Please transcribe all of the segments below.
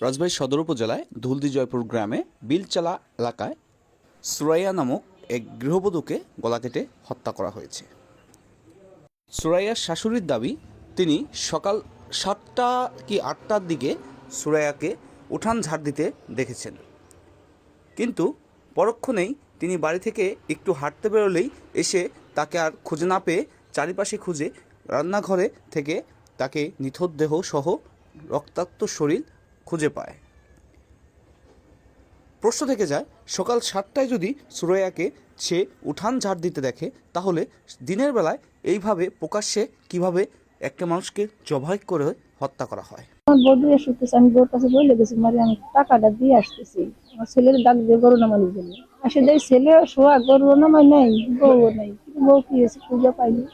রাজবাড়ী সদর উপজেলায় ধুলদি জয়পুর গ্রামে বিলচালা এলাকায় সুরাইয়া নামক এক গৃহবধূকে গলা কেটে হত্যা করা হয়েছে। সুরাইয়ার শাশুড়ির দাবি, তিনি সকাল 7টা কি 8টার দিকে সুরাইয়াকে উঠান ঝাড় দিতে দেখেছেন, কিন্তু পরক্ষণেই তিনি বাড়ি থেকে একটু হাঁটতে বেরোলেই এসে তাকে আর খুঁজে না পেয়ে চারিপাশে খুঁজে রান্নাঘরে থেকে তাকে নিথর দেহ সহ রক্তাক্ত শরীর খুঁজে পায়। প্রশ্ন থেকে যায়, সকাল 7টায় যদি সুরাইয়াকে সে উঠান ঝাড় দিতে দেখে, তাহলে দিনের বেলায় এইভাবে প্রকাশ্যে কিভাবে একটা মানুষকে জবাই করে হত্যা করা হয়? আমার বউ দিয়ে শুতেছে, আমি বউর কাছে বলে গেছি, মারি আমি টাকাটা দিয়ে আসতেছি, আমার ছেলের ডাক দিয়ে গরু নামানোর জন্য। আসে দেখ ছেলে শোয়া, গরু নামাই নাই, বউ নাই, বউ কি হয়েছে খুঁজে পাইনি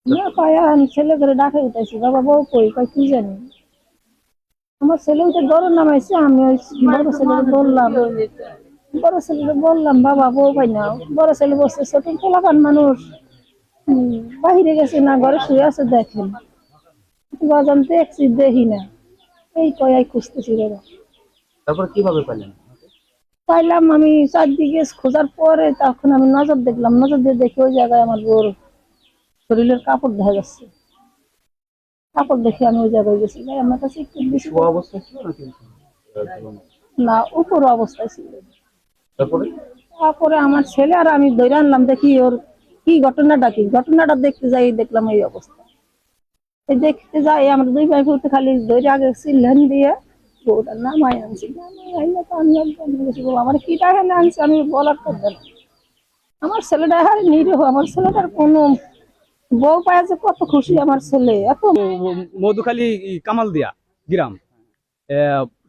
না, পায়া আমি ছেলে ধরে ডাকে উঠাইছি, বাবা বউ কই, কই কি জানি। আমার ছেলে উঠে গরু নামাইছে, আমি ওই বড় ছেলেকে বললাম বাবা বউ পাই না। বড় ছেলে বসছে, ছোট পোলাপান মানুষ, বাহিরে গেছে না, ঘরে শুয়ে আছে, দেখেন বাজান দেখছি, দেখি না, এই কয়াই খুঁজতেছি। তারপর কিভাবে পেলেন? পাইলাম আমি চারদিকে খোঁজার পরে, তখন আমি নজর দেখলাম, নজর দিয়ে দেখি ওই জায়গায় আমার বউর শরীরের কাপড় দেখা যাচ্ছে। কাপড় দেখে আমি ওই জায়গায় গেছি, ভাই আমার কাছে একটু বেশি অবস্থায় ছিল নাকি? না, উপর অবস্থায় ছিল। তারপরে তারপরে আমার ছেলে আর আমি ধরে আনলাম, দেখি ওর কি ঘটনাটা, কি ঘটনাটা দেখতে যাই, দেখলাম এই অবস্থা। এই দেখতে যাই, আমার দুই ভাই বলতে খালি ধরে আগে সিলেন দিয়ে বউটার নামাই আনছি, আমার কি টাকা আনছি আমি বলার করবে না। আমার ছেলেটা হারে নিরীহ, আমার ছেলেটার কোনো বউ পায় যে কত খুশি আমার ছেলে। এত মধুখালী কামাল দিয়া গ্রাম,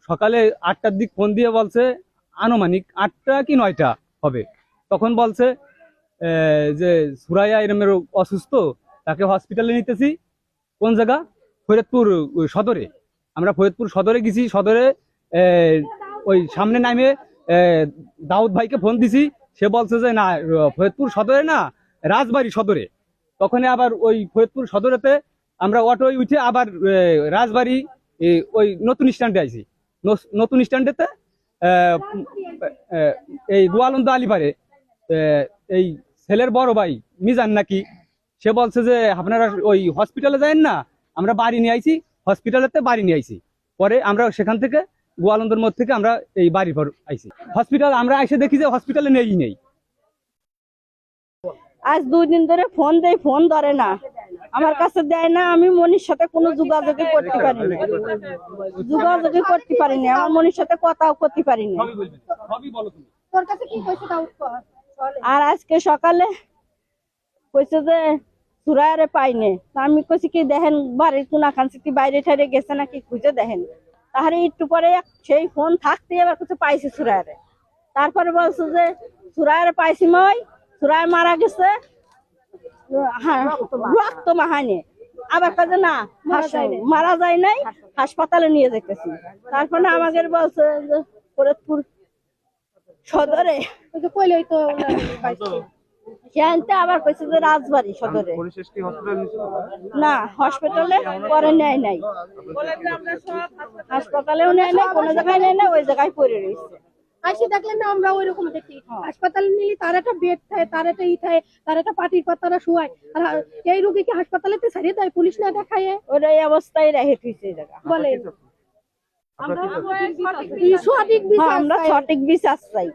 সকালে 8টার দিক ফোন দিয়ে বলছে, আনুমানিক 8টা কি 9টা হবে, তখন বলছে যে সুরাইয়া এরমের অসুস্থ, তাকে হসপিটালে নিতেছি। কোন জায়গা? ফরিদপুর সদরে। আমরা ফরিদপুর সদরে গেছি। সদরে ওই সামনে নামে দাউদ ভাইকে ফোন দিছি, সে বলছে যে না, ফরিদপুর সদরে না, রাজবাড়ী সদরে। তখন আবার ওই ফরিদপুর সদরেতে আমরা অটোয় উঠে আবার রাজবাড়ী ওই নতুন স্ট্যান্ডে আইছি। নতুন স্ট্যান্ডেতে এই গোয়ালন্দ আলিপারে এই ছেলের বড় ভাই মিজান নাকি, সে বলছে যে আপনারা ওই হসপিটালে যায়েন না, আমরা বাড়ি নিয়ে আইছি, হসপিটালেতে বাড়ি নিয়ে আইছি। পরে আমরা সেখান থেকে গোয়ালন্দর মধ্যে থেকে আমরা এই বাড়ি পর আইছি। হসপিটাল আমরা এসে দেখি যে হসপিটালে নেই। আজ 2 দিন ধরে ফোন দেই, ফোন ধরে না, আমার কাছে দেয় না। আমি মনির সাথে কোনো যোগাযোগই করতে পারিনি, আমার মনির সাথে কথাও করতে পারিনি। আর আজকে সকালে কইছে যে সুরাইয়ারে পাইনে, আমি কইছি কি দেখেন বাড়ির কোন কানসি বাইরে ঠাইরে গেছে নাকি, খুঁজে দেখেন। তাহলে একটু পরে সেই ফোন থাকতে এবার কিছু পাইছি সুরাইয়ারে। তারপরে বলছে যে সুরাইয়ারে পাইছি, মই সুরাই মারা গেছে, রক্ত মাহানি। আবার কাজে না, মারা যায় নাই, হাসপাতালে নিয়ে যেতেছি। তারপরে আমাদের বলছে যে ফরিদপুর সদরে, সেখানতে আবার কইছে যে রাজবাড়ী সদরে। না, হসপিটালে পরে নেয় নাই, হাসপাতালেও নেয় নাই, কোনো জায়গায় নেয় নাই, ওই জায়গায় পড়ে রয়েছে। আসি দেখলেন না, আমরা ওই রকম দেখি হাসপাতালে নিলি তার একটা বেড থাকে, তার একটা থাকে, তার একটা পাটির পর তারা শুয়ায়। আর এই রোগীকে হাসপাতালেতে ছাড়িয়ে দেয়, পুলিশ না দেখায়, ওরা এই অবস্থায় রেখে দিয়েছে জায়গা। বলে আমরা সঠিক বিচার চাই।